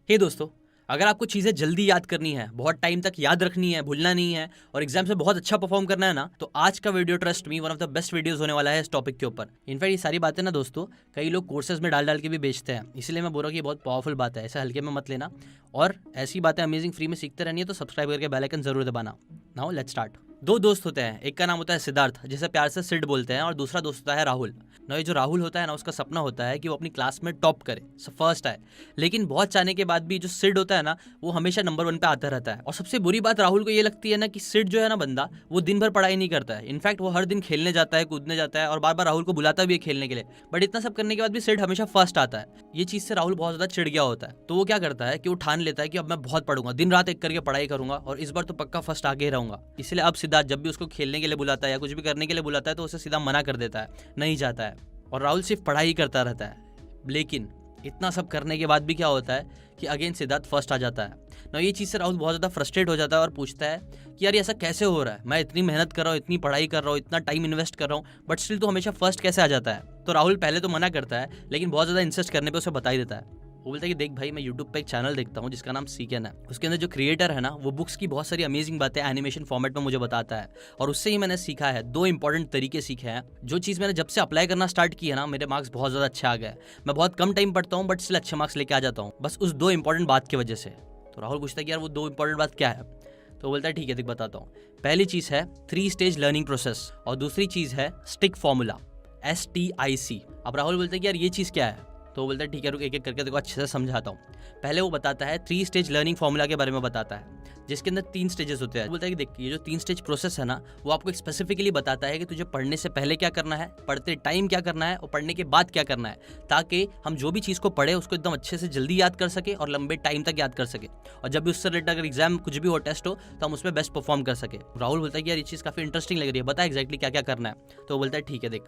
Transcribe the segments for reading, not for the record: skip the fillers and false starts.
हे दोस्तों, अगर आपको चीज़ें जल्दी याद करनी है, बहुत टाइम तक याद रखनी है, भूलना नहीं है और एग्जाम से बहुत अच्छा परफॉर्म करना है ना, तो आज का video trust me one of the best videos होने वाला है इस टॉपिक के ऊपर। इनफैक्ट ये सारी बातें ना दोस्तों कई लोग कोर्सेज में डाल डाल के भी बेचते हैं, इसलिए मैं बोल रहा हूँ कि ये बहुत पावरफुल बात है, ऐसे हल्के में मत लेना। और ऐसी बातें अमेजिंग फ्री में सीखते रहनी है तो सब्सक्राइब करके बेल आइकन जरूर दबाना। Now let's start. दो दोस्त होते हैं, एक का नाम होता है सिद्धार्थ, जिसे प्यार से सिड बोलते हैं, और दूसरा दोस्त होता है राहुल। ना ये जो राहुल होता है ना, उसका सपना होता है कि वो अपनी क्लास में टॉप करे, फर्स्ट आए। लेकिन बहुत चाहने के बाद भी जो सिड होता है ना, वो हमेशा नंबर 1 पे आता रहता है। और सबसे बुरी बात राहुल को ये लगती है ना कि सिड जो है ना बंदा, वो दिन भर पढ़ाई नहीं करता है। इनफैक्ट वो हर दिन खेलने जाता है, कूदने जाता है और बार बार राहुल को बुलाता भी है खेलने के लिए। बट इतना सब करने के बाद भी सिड हमेशा फर्स्ट आता है। ये चीज से राहुल बहुत ज्यादा चिढ़ गया होता है। तो वो क्या करता है कि वो ठान लेता है कि अब मैं बहुत पढ़ूंगा, दिन रात एक करके पढ़ाई करूंगा और इस बार तो पक्का फर्स्ट आगे ही रहूंगा। इसलिए अब सिद्धार्थ जब भी उसको खेलने के लिए बुलाता है या कुछ भी करने के लिए बुलाता है तो उसे सीधा मना कर देता है, नहीं जाता है। और राहुल सिर्फ पढ़ाई करता रहता है। लेकिन इतना सब करने के बाद भी क्या होता है कि अगेन सिद्धार्थ फर्स्ट आ जाता है ना। ये चीज़ से राहुल बहुत ज़्यादा फ्रस्ट्रेट हो जाता है और पूछता है कि यार ये ऐसा कैसे हो रहा है, मैं इतनी मेहनत कर रहा हूँ, इतनी पढ़ाई कर रहा हूँ, इतना टाइम इन्वेस्ट कर रहा हूँ, बट स्टिल तो हमेशा फर्स्ट कैसे आ जाता है। तो राहुल पहले तो मना करता है, लेकिन बहुत ज़्यादा इंसिस्ट करने पर उसे बता ही देता है। वो बोलता है कि देख भाई, मैं यूट्यूब पे एक चैनल देखता हूँ जिसका नाम सीकेन है। उसके अंदर जो क्रिएटर है ना, वो बुक्स की बहुत सारी अमेजिंग बातें एनिमेशन फॉर्मेट में मुझे बताता है, और उससे ही मैंने सीखा है। 2 इंपॉर्टेंट तरीके सीखे हैं। जो चीज़ मैंने जब से अप्लाई करना स्टार्ट किया ना, मेरे मार्क्स बहुत ज़्यादा अच्छे आ गए। मैं बहुत कम टाइम पढ़ता हूँ बट स्टिल अच्छे मार्क्स लेके आ जाता हूँ, बस उस 2 इंपॉर्टेंट बात की वजह से। तो राहुल पूछता है कि यार वो 2 इंपॉर्टेंट बात क्या है। तो बोलता है ठीक है देख बताता हूँ। पहली चीज़ है 3 स्टेज लर्निंग प्रोसेस और दूसरी चीज़ है स्टिक फॉर्मूला, STIC। अब राहुल बोलते हैं कि यार ये चीज़ क्या है। तो वो बोलता है ठीक है रुक, एक एक करके देखो अच्छे से समझाता हूँ। पहले वो बताता है 3 स्टेज लर्निंग फॉर्मूला के बारे में बताता है, जिसके अंदर 3 स्टेजेस होते हैं। बोलता है कि देख ये जो 3 स्टेज प्रोसेस है ना, वो आपको स्पेसिफिकली बताता है कि तुझे पढ़ने से पहले क्या करना है, पढ़ते टाइम क्या करना है और पढ़ने के बाद क्या करना है, ताकि हम जो भी चीज़ को पढ़े उसको एकदम अच्छे से जल्दी याद कर सके और लंबे टाइम तक याद कर सके। और जब भी उससे रिलेटेड अगर एग्जाम कुछ भी हो, टेस्ट हो, तो हम उसमें बेस्ट परफॉर्म कर सके। राहुल बोलता है कि यार ये चीज़ काफ़ी इंटरेस्टिंग लग रही है, बता एक्जैक्टली क्या क्या करना है। तो वो बोलता है ठीक है देख,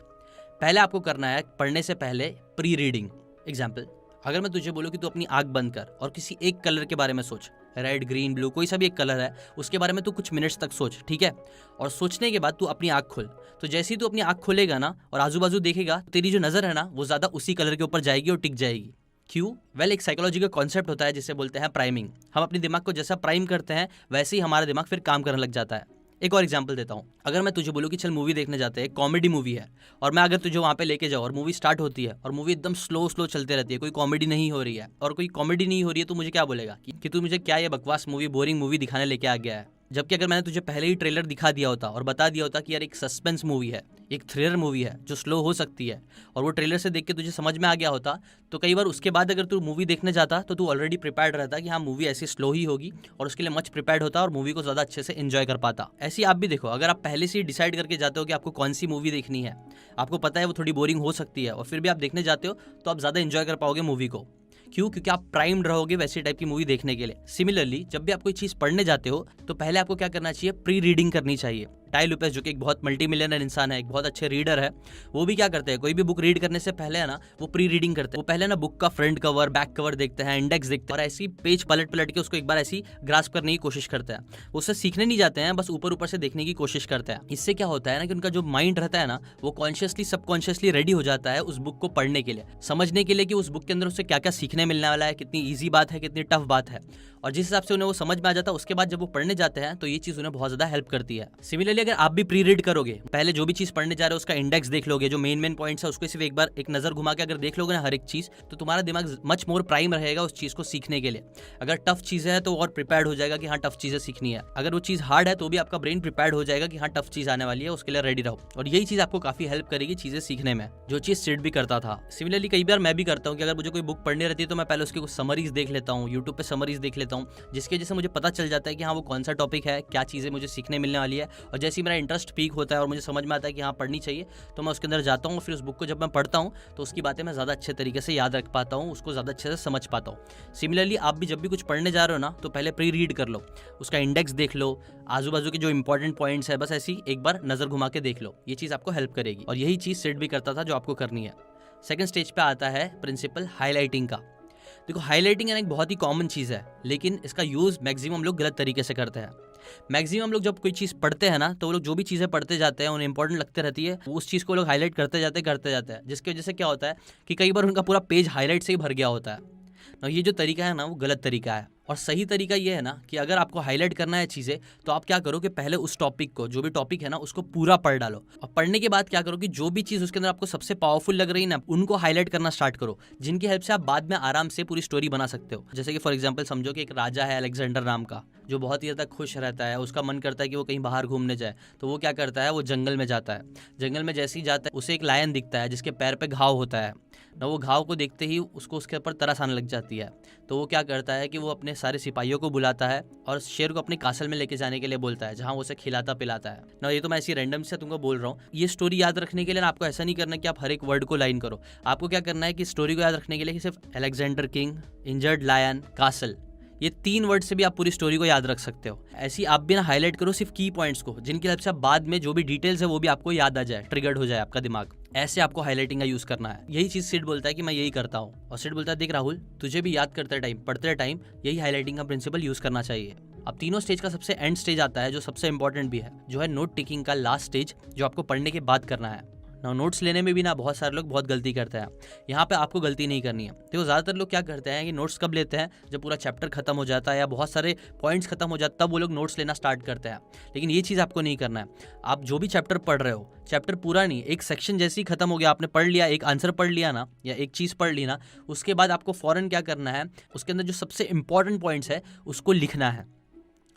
पहले आपको करना है पढ़ने से पहले प्री रीडिंग। एग्जाम्पल, अगर मैं तुझे बोलूँ कि तू अपनी आंख बंद कर और किसी एक कलर के बारे में सोच, रेड ग्रीन ब्लू कोई सा भी एक कलर है, उसके बारे में तू कुछ मिनट्स तक सोच, ठीक है। और सोचने के बाद तू अपनी आंख खोल। तो जैसे ही तू अपनी आंख खोलेगा ना और आजू बाजू देखेगा, तो तेरी जो नज़र है ना वो ज़्यादा उसी कलर के ऊपर जाएगी और टिक जाएगी। क्यों? वेल, एक साइकोलॉजी का कॉन्सेप्ट होता है जिसे बोलते हैं प्राइमिंग। हम अपने दिमाग को जैसा प्राइम करते हैं वैसे ही हमारा दिमाग फिर काम करने लग जाता है। एक और एग्जांपल देता हूँ। अगर मैं तुझे बोलूँ कि चल मूवी देखने जाते हैं, कॉमेडी मूवी है, और मैं अगर तुझे वहाँ पे लेके जाऊँ और मूवी स्टार्ट होती है और मूवी एकदम स्लो स्लो चलते रहती है, कोई कॉमेडी नहीं हो रही है, और कोई कॉमेडी नहीं हो रही है, तो मुझे क्या बोलेगा कि तू मुझे क्या ये बकवास मूवी, बोरिंग मूवी दिखाने लेके आ गया है। जबकि अगर मैंने तुझे पहले ही ट्रेलर दिखा दिया होता और बता दिया होता कि यार एक सस्पेंस मूवी है, एक थ्रिलर मूवी है जो स्लो हो सकती है, और वो ट्रेलर से देख के तुझे समझ में आ गया होता, तो कई बार उसके बाद अगर तू मूवी देखने जाता तो तू ऑलरेडी प्रिपेयर्ड रहता कि हाँ मूवी ऐसी स्लो ही होगी, और उसके लिए मच प्रिपेयर्ड होता और मूवी को ज़्यादा अच्छे से एंजॉय कर पाता। ऐसे आप भी देखो, अगर आप पहले से ही डिसाइड करके जाते हो कि आपको कौन सी मूवी देखनी है, आपको पता है वो थोड़ी बोरिंग हो सकती है, और फिर भी आप देखने जाते हो, तो आप ज़्यादा एंजॉय कर पाओगे मूवी को। क्यों? क्योंकि आप प्राइम्ड रहोगे वैसी टाइप की मूवी देखने के लिए। सिमिलरली जब भी आप कोई चीज़ पढ़ने जाते हो तो पहले आपको क्या करना चाहिए, प्री रीडिंग करनी चाहिए। टाई लुपेस जो कि एक बहुत मल्टी मिलियनर इंसान है, एक बहुत अच्छे रीडर है, वो भी क्या करते हैं, कोई भी बुक रीड करने से पहले है ना वो प्री रीडिंग करते हैं। वो पहले ना बुक का फ्रंट कवर, बैक कवर देखते हैं, इंडेक्स देखते हैं, और ऐसी पेज पलट पलट के उसको एक बार ऐसी ग्रास्प करने की कोशिश करते हैं। उससे सीखने नहीं जाते हैं, बस ऊपर ऊपर से देखने की कोशिश करते हैं। इससे क्या होता है ना कि उनका जो माइंड रहता है ना, वो कॉन्शियसली सबकॉन्शियसली रेडी हो जाता है उस बुक को पढ़ने के लिए, समझने के लिए कि उस बुक के अंदर उससे क्या क्या सीखने मिलने वाला है, कितनी ईजी बात है, कितनी टफ बात है। और जिस हिसाब से उन्हें वो समझ में आ जाता है, उसके बाद जब वो पढ़ने जाते हैं तो ये चीज़ उन्हें बहुत ज़्यादा हेल्प करती है। सिमिलरली अगर आप भी प्री रीड करोगे, पहले जो भी चीज़ पढ़ने जा रहे हो उसका इंडेक्स देख लोगे, जो मेन पॉइंट्स है उसको सिर्फ एक बार एक नज़र घुमा के अगर देख लोगे ना हर एक चीज़, तो तुम्हारा दिमाग मच मोर प्राइम रहेगा उस चीज़ को सीखने के लिए। अगर टफ चीज़ है तो और प्रिपेयर्ड हो जाएगा कि हाँ टफ चीज़ें सीखनी है। अगर वो चीज़ हार्ड है तो भी आपका ब्रेन प्रिपेयर्ड हो जाएगा कि हाँ टफ चीज़ आने वाली है, उसके लिए रेडी रहो। और यही चीज़ आपको काफ़ी हेल्प करेगी चीज़ें सीखने में, जो चीज़ सिड भी करता था। सिमिलरली कई बार मैं भी करता हूँ कि अगर मुझे कोई बुक पढ़नी रहती है तो मैं पहले उसकी कुछ समरीज देख लेता हूँ, यूट्यूब पे समरीज देख लेता हूँ, जिसकी वजह से मुझे पता चल जाता है कि हाँ वो कौन सा टॉपिक है, क्या चीज़ें मुझे सीखने मिलने वाली है। और जैसे ही मेरा इंटरेस्ट पीक होता है और मुझे समझ में आता है कि हाँ पढ़नी चाहिए, तो मैं उसके अंदर जाता हूँ। फिर उस बुक को जब मैं पढ़ता हूँ तो उसकी बातें मैं ज़्यादा अच्छे तरीके से याद रख पाता हूँ, उसको ज़्यादा अच्छे से समझ पाता हूँ। सिमिलरली आप भी जब भी कुछ पढ़ने जा रहे हो ना, तो पहले प्री रीड कर लो, उसका इंडेक्स देख लो, आजू बाजू के जो इंपॉर्टेंट पॉइंट्स है बस ऐसी एक बार नज़र घुमा के देख लो। ये चीज़ आपको हेल्प करेगी, और यही चीज़ सिड भी करता था जो आपको करनी है। सेकंड स्टेज पे आता है प्रिंसिपल हाईलाइटिंग का। देखो हाईलाइटिंग एक बहुत ही कॉमन चीज़ है, लेकिन इसका यूज़ मैक्सिमम लोग गलत तरीके से करते हैं। मैक्सिमम लोग जब कोई चीज़ पढ़ते हैं ना, तो वो लोग जो भी चीज़ें पढ़ते जाते हैं उन्हें इंपॉर्टेंट लगते रहती है, उस चीज़ को लोग हाईलाइट करते जाते हैं, जिसकी वजह से क्या होता है कि कई बार उनका पूरा पेज हाईलाइट से ही भर गया होता है। ना ये जो तरीका है ना वो गलत तरीका है, और सही तरीका ये है ना कि अगर आपको हाईलाइट करना है चीज़ें तो आप क्या करो कि पहले उस टॉपिक को, जो भी टॉपिक है ना, उसको पूरा पढ़ डालो, और पढ़ने के बाद क्या करो कि जो भी चीज़ उसके अंदर आपको सबसे पावरफुल लग रही है ना, उनको हाईलाइट करना स्टार्ट करो, जिनकी हेल्प से आप बाद में आराम से पूरी स्टोरी बना सकते हो। जैसे कि फॉर एग्जाम्पल समझो कि एक राजा है अलेक्जेंडर नाम का, जो बहुत ही ज़्यादा खुश रहता है, उसका मन करता है कि वो कहीं बाहर घूमने जाए, तो वो क्या करता है, वो जंगल में जाता है। जंगल में जैसे ही जाता है उसे एक लायन दिखता है जिसके पैर पे घाव होता है ना, वो घाव को देखते ही उसको उसके ऊपर तरस आने लग जाती है। तो वो क्या करता है कि वो अपने सारे सिपाहियों को बुलाता है और शेर को अपने कासल में लेके जाने के लिए बोलता है, जहाँ वो उसे खिलाता पिलाता है ना। ये तो मैं ऐसी रैंडम से तुमको बोल रहा हूँ। ये स्टोरी याद रखने के लिए ना आपको ऐसा नहीं करना कि आप हर एक वर्ड को लाइन करो। आपको क्या करना है कि स्टोरी को याद रखने के लिए सिर्फ Alexander king, injured lion, castle, ये 3 वर्ड से भी आप पूरी स्टोरी को याद रख सकते हो। ऐसी आप भी ना हाईलाइट करो सिर्फ की पॉइंट्स को, जिनकी हेल्प से आप बाद में जो भी डिटेल्स है वो भी आपको याद आ जाए, ट्रिगर्ड हो जाए आपका दिमाग। ऐसे आपको हाईलाइटिंग का यूज करना है। यही चीज सिड बोलता है कि मैं यही करता हूँ, और सिड बोलता है देख राहुल, तुझे भी याद करते टाइम, पढ़ते टाइम यही हाईलाइटिंग का प्रिंसिपल यूज करना चाहिए। अब तीनों स्टेज का सबसे एंड स्टेज आता है, जो सबसे इंपॉर्टेंट भी है, जो है नोट टेकिंग का लास्ट स्टेज, जो आपको पढ़ने के बाद करना है ना। नोट्स लेने में भी ना बहुत सारे लोग बहुत गलती करते हैं। यहाँ पे आपको गलती नहीं करनी है। देखो ज़्यादातर लोग क्या करते हैं कि नोट्स कब लेते हैं, जब पूरा चैप्टर खत्म हो जाता है या बहुत सारे पॉइंट्स खत्म हो जाते हैं, तब वो लोग नोट्स लेना स्टार्ट करते हैं। लेकिन ये चीज़ आपको नहीं करना है। आप जो भी चैप्टर पढ़ रहे हो, चैप्टर पूरा नहीं, एक सेक्शन जैसे ही खत्म हो गया, आपने पढ़ लिया, एक आंसर पढ़ लिया ना, या एक चीज़ पढ़ ली ना, उसके बाद आपको फौरन क्या करना है, उसके अंदर जो सबसे इंपॉर्टेंट पॉइंट्स है उसको लिखना है।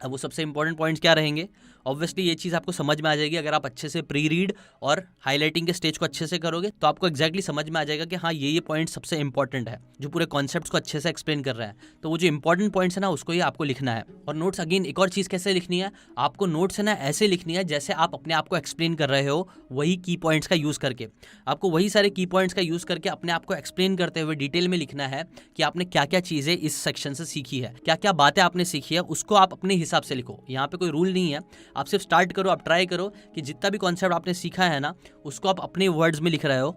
अब वो सबसे इंपॉर्टेंट पॉइंट्स क्या रहेंगे, ऑब्वियसली ये चीज़ आपको समझ में आ जाएगी अगर आप अच्छे से प्री रीड और हाईलाइटिंग के स्टेज को अच्छे से करोगे, तो आपको एक्जैक्टली समझ में आ जाएगा कि हाँ ये पॉइंट सबसे इंपॉर्टेंट है, जो पूरे कॉन्सेप्ट्स को अच्छे से एक्सप्लेन कर रहे हैं। तो वो जो इंपॉर्टेंट पॉइंट्स है ना, उसको ही आपको लिखना है। और नोट्स अगेन एक और चीज़ कैसे लिखनी है, आपको नोट्स है ना ऐसे लिखनी है जैसे आप अपने आप को एक्सप्लेन कर रहे हो, वही की पॉइंट्स का यूज़ करके। आपको वही सारे की पॉइंट्स का यूज़ करके अपने आप को एक्सप्लेन करते हुए डिटेल में लिखना है कि आपने क्या क्या चीज़ें इस सेक्शन से सीखी है, क्या क्या बातें आपने सीखी है, उसको आप अपने हिसाब से लिखो। यहाँ पे कोई रूल नहीं है, आप सिर्फ स्टार्ट करो, आप ट्राई करो कि जितना भी कॉन्सेप्ट आपने सीखा है ना, उसको आप अपने वर्ड्स में लिख रहे हो,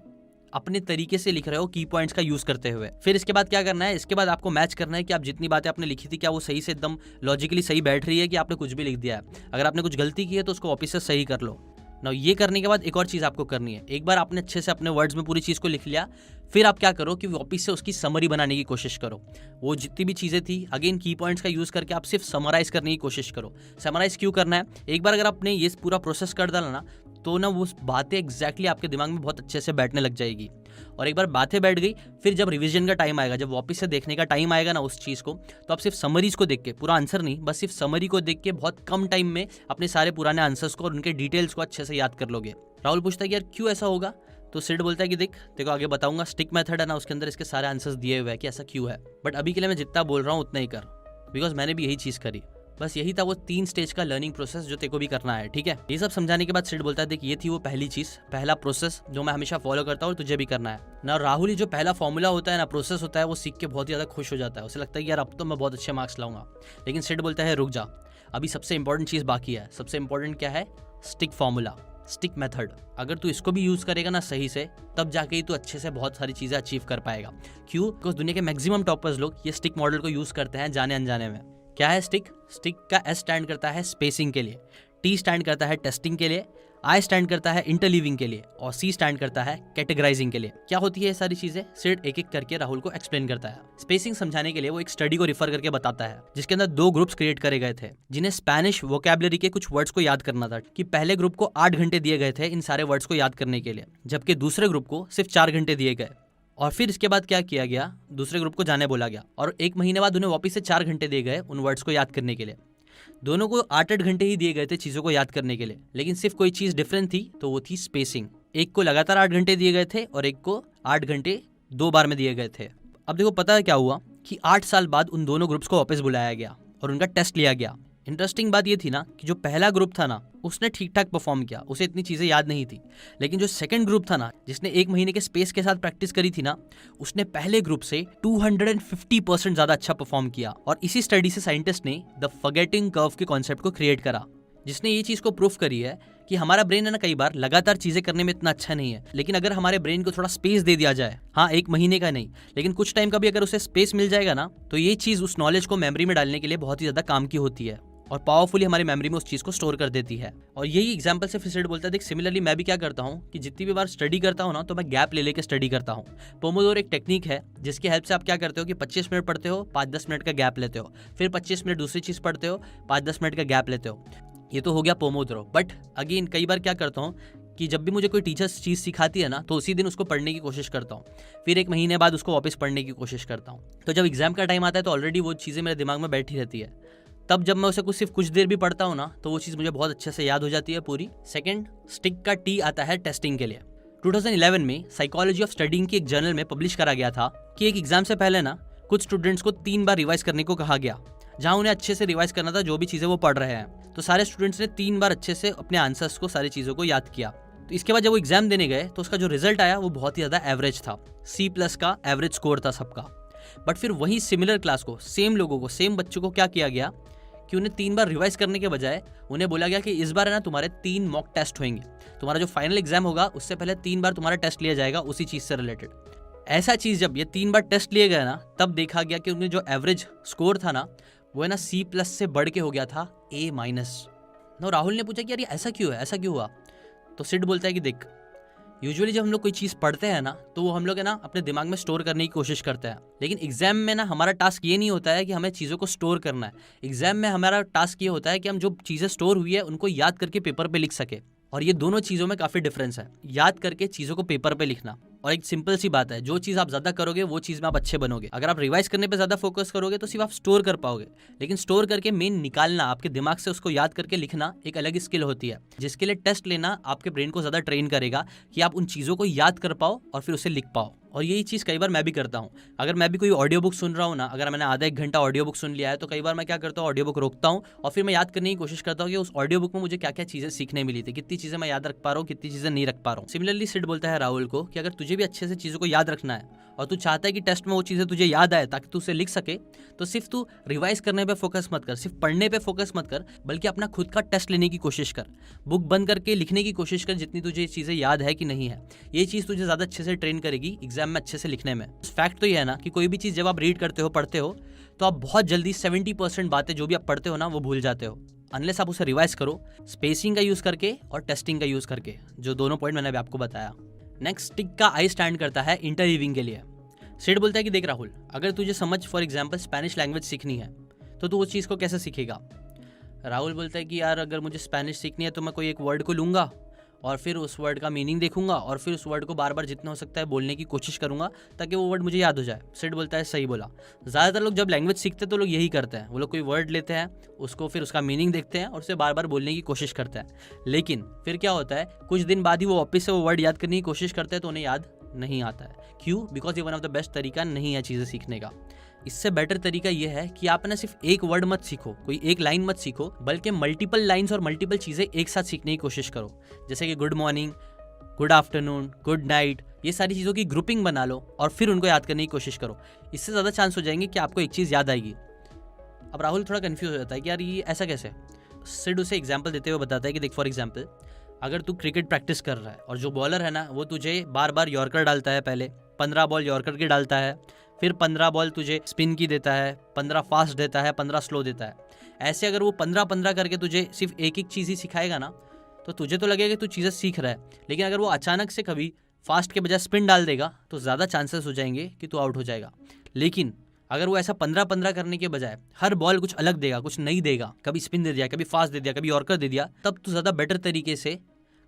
अपने तरीके से लिख रहे हो, की पॉइंट्स का यूज करते हुए। फिर इसके बाद क्या करना है, इसके बाद आपको मैच करना है कि आप जितनी बातें आपने लिखी थी क्या वो सही से एकदम लॉजिकली सही बैठ रही है, कि आपने कुछ भी लिख दिया है। अगर आपने कुछ गलती की है तो उसको वापस से सही कर लो ना। ये करने के बाद एक और चीज़ आपको करनी है, एक बार आपने अच्छे से अपने वर्ड्स में पूरी चीज़ को लिख लिया, फिर आप क्या करो कि वापस से उसकी समरी बनाने की कोशिश करो। वो जितनी भी चीज़ें थी अगेन की पॉइंट्स का यूज़ करके आप सिर्फ समराइज करने की कोशिश करो। समराइज क्यों करना है, एक बार अगर आपने ये पूरा प्रोसेस कर डाला ना, तो ना वो बातें एग्जैक्टली आपके दिमाग में बहुत अच्छे से बैठने लग जाएगी। और एक बार बातें बैठ गई, फिर जब रिवीजन का टाइम आएगा, जब वापस से देखने का टाइम आएगा ना उस चीज़ को, तो आप सिर्फ समरीज को देख के, पूरा आंसर नहीं, बस सिर्फ समरी को देख के बहुत कम टाइम में अपने सारे पुराने आंसर्स को और उनके डिटेल्स को अच्छे से याद कर लोगे। राहुल पूछता है कि यार क्यों ऐसा होगा, तो सिड बोलता है कि देख देखो आगे बताऊंगा, स्टिक मेथड है ना, उसके अंदर इसके सारे आंसर्स दिए हुए हैं कि ऐसा क्यों है, बट अभी के लिए मैं जितना बोल रहा हूँ उतना ही कर, बिकॉज मैंने भी यही चीज़ करी। बस यही था वो 3 स्टेज का लर्निंग प्रोसेस जो तेरे को भी करना है, ठीक है। ये सब समझाने के बाद सिड बोलता है देख ये थी वो पहली चीज, पहला प्रोसेस जो मैं हमेशा फॉलो करता हूँ और तुझे भी करना है ना। राहुल ही जो पहला फॉर्मूला होता है ना, प्रोसेस होता है, वो सीख के बहुत ज्यादा खुश हो जाता है, उसे लगता है कि यार अब तो मैं बहुत अच्छे मार्क्स लाऊंगा। लेकिन सिड बोलता है रुक जा, अभी सबसे इंपॉर्टेंट चीज बाकी है। सबसे इंपॉर्टेंट क्या है, स्टिक फॉर्मूला, स्टिक मेथड। अगर तू इसको भी यूज करेगा ना सही से, तब जाके ही तू अच्छे से बहुत सारी चीजें अचीव कर पाएगा। क्यों, बिकॉज दुनिया के मैक्सिमम टॉपर्स लोग ये स्टिक मॉडल को यूज करते हैं जाने अनजाने में। क्या है स्टिक, स्टिक का एस स्टैंड करता है स्पेसिंग के लिए, टी स्टैंड करता है टेस्टिंग के लिए, आई स्टैंड करता है इंटरलीविंग के लिए, और सी स्टैंड करता है कैटेगराइजिंग के लिए। क्या होती है ये सारी चीजें, सिर्फ एक एक करके राहुल को एक्सप्लेन करता है। स्पेसिंग समझाने के लिए वो एक स्टडी को रिफर करके बताता है, जिसके अंदर 2 ग्रुप्स क्रिएट करे गए थे, जिन्हें स्पेनिश वोकैबुलरी के कुछ वर्ड्स को याद करना था। कि पहले ग्रुप को 8 घंटे दिए गए थे इन सारे वर्ड्स को याद करने के लिए, जबकि दूसरे ग्रुप को सिर्फ 4 घंटे दिए गए। और फिर इसके बाद क्या किया गया, दूसरे ग्रुप को जाने बोला गया, और 1 महीने बाद उन्हें वापस से 4 घंटे दिए गए उन वर्ड्स को याद करने के लिए। दोनों को 8-8 घंटे ही दिए गए थे चीज़ों को याद करने के लिए, लेकिन सिर्फ कोई चीज़ डिफरेंट थी, तो वो थी स्पेसिंग। एक को लगातार 8 घंटे दिए गए थे और एक को 8 घंटे 2 बार में दिए गए थे। अब देखो पता है क्या हुआ कि 8 साल बाद उन दोनों ग्रुप्स को वापस बुलाया गया और उनका टेस्ट लिया गया। इंटरेस्टिंग बात ये थी ना कि जो पहला ग्रुप था ना, उसने ठीक ठाक परफॉर्म किया, उसे इतनी चीज़ें याद नहीं थी। लेकिन जो सेकंड ग्रुप था ना, जिसने 1 महीने के स्पेस के साथ प्रैक्टिस करी थी ना, उसने पहले ग्रुप से 250% ज़्यादा अच्छा परफॉर्म किया। और इसी स्टडी से साइंटिस्ट ने द फॉरगेटिंग कर्व के कॉन्सेप्ट को क्रिएट करा, जिसने ये चीज़ को प्रूफ करी है कि हमारा ब्रेन है ना कई बार लगातार चीज़ें करने में इतना अच्छा नहीं है, लेकिन अगर हमारे ब्रेन को थोड़ा स्पेस दे दिया जाए, हाँ 1 महीने का नहीं लेकिन कुछ टाइम का भी अगर उसे स्पेस मिल जाएगा ना, तो ये चीज़ उस नॉलेज को मेमोरी में डालने के लिए बहुत ही ज़्यादा काम की होती है। और पावरफुली हमारी मेमोरी में उस चीज को स्टोर कर देती है। और यही एग्जांपल से फिर सेड बोलता है, देख सिमिलरली मैं भी क्या करता हूँ कि जितनी भी बार स्टडी करता हूँ ना, तो मैं गैप ले लेके स्टडी करता हूँ। पोमोडोरो एक टेक्निक है जिसकी हेल्प से आप क्या करते हो कि 25 मिनट पढ़ते हो, 5-10 मिनट का गैप लेते हो, फिर 25 मिनट दूसरी चीज पढ़ते हो, 5-10 मिनट का गैप लेते हो। ये तो हो गया पोमोडोरो। बट अगेन कई बार क्या करता हूँ कि जब भी मुझे कोई टीचर चीज़ सिखाती है ना, तो उसी दिन उसको पढ़ने की कोशिश करता हूँ, फिर 1 महीने बाद उसको वापस पढ़ने की कोशिश करता हूँ। तो जब एग्जाम का टाइम आता है तो ऑलरेडी वो चीज़ें मेरे दिमाग में बैठी रहती है। तब जब मैं उसे सिर्फ कुछ देर भी पढ़ता हूँ ना, तो वो चीज़ मुझे बहुत अच्छे से याद हो जाती है पूरी। सेकेंड स्टिक का टी आता है टेस्टिंग के लिए। 2011 में साइकोलॉजी ऑफ स्टडीइंग की एक जर्नल में पब्लिश करा गया था कि एक एग्जाम से पहले ना कुछ स्टूडेंट्स को 3 बार रिवाइज करने को कहा गया, जहां उन्हें अच्छे से रिवाइज करना था जो भी चीज़ें वो पढ़ रहे हैं। तो सारे स्टूडेंट्स ने 3 बार अच्छे से अपने आंसर्स को, सारी चीज़ों को याद किया। तो इसके बाद जब वो एग्जाम देने गए तो उसका जो रिजल्ट आया वो बहुत ही ज़्यादा एवरेज था, C+ का एवरेज स्कोर था सबका। बट फिर वही सिमिलर क्लास को, सेम लोगों को, सेम बच्चों को क्या किया गया कि उन्हें 3 बार रिवाइज करने के बजाय उन्हें बोला गया कि इस बार है ना तुम्हारे 3 मॉक टेस्ट होंगे, तुम्हारा जो फाइनल एग्जाम होगा उससे पहले 3 बार तुम्हारा टेस्ट लिया जाएगा उसी चीज़ से रिलेटेड। ऐसा चीज़ जब ये 3 बार टेस्ट लिए गए ना, तब देखा गया कि उनमें जो एवरेज स्कोर था ना, वो है ना C+ से बढ़ के हो गया था A-। ना राहुल ने पूछा कि यार ये ऐसा क्यों है, ऐसा क्यों हुआ? तो सिड बोलता है कि देख, यूजुअली जब हम लोग कोई चीज़ पढ़ते हैं ना, तो वो हम लोग है ना अपने दिमाग में स्टोर करने की कोशिश करते हैं। लेकिन एग्जाम में ना हमारा टास्क ये नहीं होता है कि हमें चीज़ों को स्टोर करना है। एग्जाम में हमारा टास्क ये होता है कि हम जो चीज़ें स्टोर हुई है उनको याद करके पेपर पे लिख सके। और ये दोनों चीज़ों में काफ़ी डिफरेंस है, याद करके चीज़ों को पेपर पे लिखना। और एक सिंपल सी बात है, जो चीज़ आप ज़्यादा करोगे वो चीज़ में आप अच्छे बनोगे। अगर आप रिवाइज करने पे ज़्यादा फोकस करोगे तो सिर्फ आप स्टोर कर पाओगे, लेकिन स्टोर करके मेन निकालना, आपके दिमाग से उसको याद करके लिखना एक अलग स्किल होती है, जिसके लिए टेस्ट लेना आपके ब्रेन को ज़्यादा ट्रेन करेगा कि आप उन चीज़ों को याद कर पाओ और फिर उसे लिख पाओ। और यही चीज़ कई बार मैं भी करता हूँ। अगर मैं भी कोई ऑडियो बुक सुन रहा हूँ ना, अगर मैंने आधा 1 घंटा ऑडियो बुक सुन लिया है, तो कई बार मैं क्या करता हूँ, ऑडियो बुक रोकता हूँ और फिर मैं याद करने की कोशिश करता हूँ कि उस ऑडियो बुक में मुझे क्या क्या चीज़ें सीखने मिली थी, कितनी चीज़ें मैं याद रख पा रहा हूँ, कितनी चीज़ें नहीं रख पा रहा हूँ। सिमिलरली सिड बोलता है राहुल को कि अगर तुझे भी अच्छे से चीज़ों को याद रखना है और तू चाहता है कि टेस्ट में वो चीज़ें तुझे याद आए ताकि तू उसे लिख सके, तो सिर्फ तू रिवाइज करने पे फोकस मत कर, सिर्फ पढ़ने पे फोकस मत कर, बल्कि अपना खुद का टेस्ट लेने की कोशिश कर। बुक बंद करके लिखने की कोशिश कर जितनी तुझे चीज़ें याद है कि नहीं है। ये चीज़ तुझे ज़्यादा अच्छे से ट्रेन करेगी एग्जाम में अच्छे से लिखने में। फैक्ट तो ये है ना कि कोई भी चीज़ जब आप रीड करते हो, पढ़ते हो, तो आप बहुत जल्दी 70% बातें जो भी आप पढ़ते हो ना वो भूल जाते हो, अनलेस आप उसे रिवाइज करो स्पेसिंग का यूज़ करके और टेस्टिंग का यूज़ करके, जो दोनों पॉइंट मैंने अभी आपको बताया। नेक्स्ट टिक का आई स्टैंड करता है इंटरवीविंग के लिए। सिड बोलता है कि देख राहुल, अगर तुझे समझ फॉर एग्जाम्पल स्पेनिश लैंग्वेज सीखनी है तो तू उस चीज़ को कैसे सीखेगा? राहुल बोलता है कि यार अगर मुझे स्पेनिश सीखनी है तो मैं कोई एक वर्ड को लूँगा और फिर उस वर्ड का मीनिंग देखूंगा और फिर उस वर्ड को बार बार जितना हो सकता है बोलने की कोशिश करूंगा ताकि वो वर्ड मुझे याद हो जाए। सिड बोलता है सही बोला। ज़्यादातर लोग जब लैंग्वेज सीखते हैं तो लोग यही करते हैं, वो लोग कोई वर्ड लेते हैं, उसको फिर उसका मीनिंग देखते हैं और उसे बार बार बोलने की कोशिश करते हैं। लेकिन फिर क्या होता है, कुछ दिन बाद ही वो वापस से वो वर्ड याद करने की कोशिश करते हैं तो उन्हें याद नहीं आता है। क्यों? बिकॉज ये वन ऑफ द बेस्ट तरीका नहीं है चीज़ें सीखने का। इससे बेटर तरीका ये है कि आप ना सिर्फ एक वर्ड मत सीखो, कोई एक लाइन मत सीखो, बल्कि मल्टीपल लाइंस और मल्टीपल चीज़ें एक साथ सीखने की कोशिश करो। जैसे कि good morning, good afternoon, good night, ये सारी चीज़ों की ग्रुपिंग बना लो और फिर उनको याद करने की कोशिश करो। इससे ज़्यादा चांस हो जाएंगे कि आपको एक चीज़ याद आएगी। अब राहुल थोड़ा कन्फ्यूज हो जाता है कि यार ये ऐसा कैसे। सिड उसे एग्जाम्पल देते हुए बताता है कि देख फॉर एग्जाम्पल, अगर तू क्रिकेट प्रैक्टिस कर रहा है और जो बॉलर है ना वो तुझे बार बार यॉर्कर डालता है, पहले 15 बॉल यॉर्कर की डालता है, फिर 15 बॉल तुझे स्पिन की देता है, 15 फास्ट देता है, 15 स्लो देता है। ऐसे अगर वो 15-15 करके तुझे सिर्फ एक एक चीज़ ही सिखाएगा ना, तो तुझे तो लगेगा कि तू चीज़ें सीख रहा है, लेकिन अगर वो अचानक से कभी फास्ट के बजाय स्पिन डाल देगा तो ज़्यादा चांसेस हो जाएंगे कि तू आउट हो जाएगा। लेकिन अगर वो ऐसा 15-15 करने के बजाय हर बॉल कुछ अलग देगा, कुछ नहीं देगा, कभी स्पिन दे दिया, कभी फास्ट दे दिया, कभी यॉर्कर दे दिया, तब तू ज़्यादा बेटर तरीके से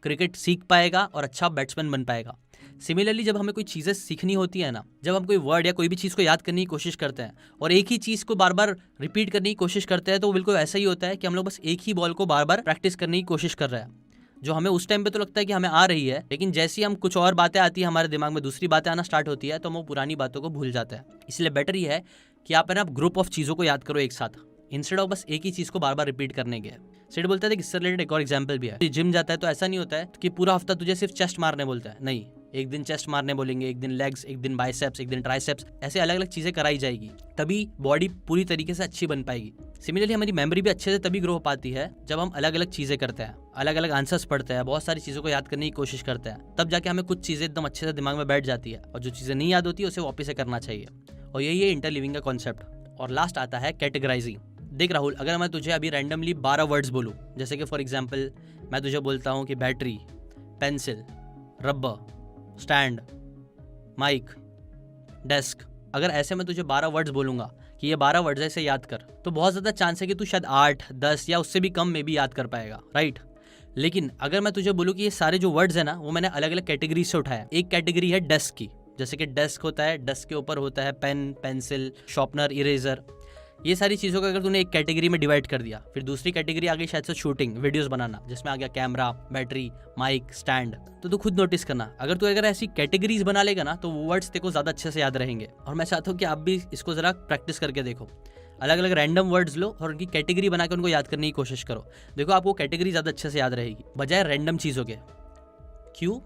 क्रिकेट सीख पाएगा और अच्छा बैट्समैन बन पाएगा। सिमिलरली जब हमें कोई चीज़ें सीखनी होती है ना, जब हम कोई वर्ड या कोई भी चीज़ को याद करने की कोशिश करते हैं और एक ही चीज़ को बार बार रिपीट करने की कोशिश करते हैं, तो बिल्कुल ऐसा ही होता है कि हम लोग बस एक ही बॉल को बार बार प्रैक्टिस करने की कोशिश कर रहे हैं, जो हमें उस टाइम पे तो लगता है कि हमें आ रही है, लेकिन जैसे ही हम कुछ और बातें आती है, हमारे दिमाग में दूसरी बातें आना स्टार्ट होती है, तो हम वो पुरानी बातों को भूल जाते हैं। इसलिए बेटर ये है कि आप है ना ग्रुप ऑफ चीज़ों को याद करो एक साथ, इंस्टेड ऑफ बस एक ही चीज़ को बार बार रिपीट करने के। सिड बोलता है कि इससे रिलेटेड एक और एग्जाम्पल भी है। जिम जाता है तो ऐसा नहीं होता है कि पूरा हफ्ता तुझे सिर्फ चेस्ट मारने बोलता है, नहीं, एक दिन चेस्ट मारने बोलेंगे, एक दिन लेग्स, एक दिन बाइसेप्स, एक दिन ट्राइसेप्स, ऐसे अलग अलग चीज़ें कराई जाएगी, तभी बॉडी पूरी तरीके से अच्छी बन पाएगी। सिमिलरली हमारी मेमोरी भी अच्छे से तभी ग्रो हो पाती है जब हम अलग अलग चीज़ें करते हैं, अलग अलग आंसर्स पढ़ते हैं, बहुत सारी चीज़ों को याद करने की कोशिश करते हैं, तब जाके हमें कुछ चीज़ें एकदम अच्छे से दिमाग में बैठ जाती है और जो चीज़ें नहीं याद होती है उसे वापस से करना चाहिए। और यही है इंटरलिविंग का कॉन्सेप्ट। और लास्ट आता है कैटेगराइजिंग। देख राहुल, अगर मैं तुझे अभी रैंडमली 12 वर्ड्स बोलूँ, जैसे कि फॉर एग्जांपल मैं तुझे बोलता हूँ कि battery, pencil, rubber, stand, mic, desk, अगर ऐसे मैं तुझे 12 वर्ड्स बोलूँगा कि ये 12 वर्ड्स ऐसे याद कर, तो बहुत ज़्यादा चांस है कि तू शायद 8, 10 या उससे भी कम में भी याद कर पाएगा, राइट। लेकिन अगर मैं तुझे बोलूँ कि ये सारे जो वर्ड्स हैं ना, वो मैंने अलग अलग कैटेगरी से उठाया। एक कैटेगरी है डेस्क की, जैसे कि डेस्क होता है, डेस्क के ऊपर होता है पेन, पेंसिल, शार्पनर, इरेजर, ये सारी चीज़ों को अगर तूने एक कैटेगरी में डिवाइड कर दिया। फिर दूसरी कैटेगरी आ गई शायद से शूटिंग, वीडियोस बनाना, जिसमें आ गया कैमरा, बैटरी, माइक, स्टैंड। तो तू खुद नोटिस करना, अगर ऐसी कैटेगरीज बना लेगा ना, तो वो वर्ड्स तेरे को ज़्यादा अच्छे से याद रहेंगे। और मैं चाहता हूँ कि आप भी इसको ज़रा प्रैक्टिस करके देखो। अलग अलग रैंडम वर्ड्स लो और उनकी कैटेगरी बनाकर उनको याद करने की कोशिश करो। देखो आपको कैटेगरी ज़्यादा अच्छे से याद रहेगी बजाय रैंडम चीज़ों के। क्यों?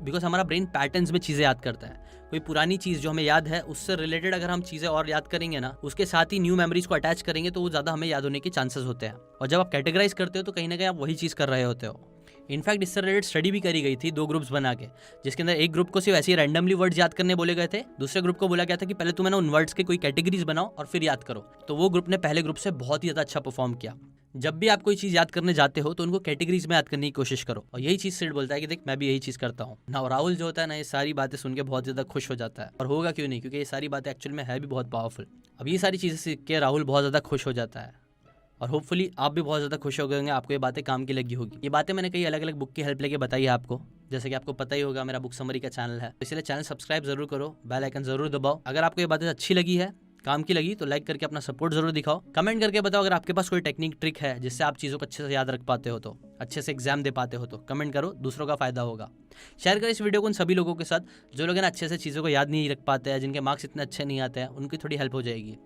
बिकॉज हमारा ब्रेन पैटर्न्स में चीज़ें याद करता है। कोई पुरानी चीज़ जो हमें याद है, उससे रिलेटेड अगर हम चीज़ें और याद करेंगे ना, उसके साथ ही न्यू मेमोरीज को अटैच करेंगे, तो वो ज़्यादा हमें याद होने के चांसेस होते हैं। और जब आप कैटेगराइज करते हो तो कहीं ना कहीं आप वही चीज़ कर रहे होते हो। इनफैक्ट इससे रिलेटेड स्टडी भी करी गई थी 2 ग्रुप्स बना के, जिसके अंदर एक ग्रुप को सिर्फ ऐसे ही रैंडमली वर्ड्स याद करने बोले गए थे, दूसरे ग्रुप को बोला गया था कि पहले तुम उन वर्ड्स के कोई कैटेगरीज बनाओ और फिर याद करो। तो वो ग्रुप ने पहले ग्रुप से बहुत ही ज़्यादा अच्छा परफॉर्म किया। जब भी आप कोई चीज़ याद करने जाते हो तो उनको कैटेगरीज में याद करने की कोशिश करो। और यही चीज़ सिड बोलता है कि देख मैं भी यही चीज़ करता हूँ ना। और राहुल जो होता है ना, ये सारी बातें सुन के बहुत ज़्यादा खुश हो जाता है। और होगा क्यों नहीं, क्योंकि ये सारी बातें एक्चुअल में है भी बहुत पावरफुल। अब ये सारी चीज़ें सीख के राहुल बहुत ज़्यादा खुश हो जाता है और होपफुली आप भी बहुत ज़्यादा खुश हो गए होंगे, आपको ये बातें काम की लगी होगी। ये बातें मैंने कई अलग अलग बुक की हेल्प लेके बताई है आपको। जैसे कि आपको पता ही होगा मेरा बुक समरी का चैनल है, इसलिए चैनल सब्सक्राइब जरूर करो, बेल आइकन जरूर दबाओ। अगर आपको ये बातें अच्छी लगी है, काम की लगी, तो लाइक करके अपना सपोर्ट जरूर दिखाओ। कमेंट करके बताओ अगर आपके पास कोई टेक्निक, ट्रिक है जिससे आप चीज़ों को अच्छे से याद रख पाते हो, तो अच्छे से एग्जाम दे पाते हो, तो कमेंट करो, दूसरों का फायदा होगा। शेयर करें इस वीडियो को उन सभी लोगों के साथ जो लोग अच्छे से चीज़ों को याद नहीं रख पाते हैं, जिनके मार्क्स इतने अच्छे नहीं आते हैं, उनकी थोड़ी हेल्प हो जाएगी।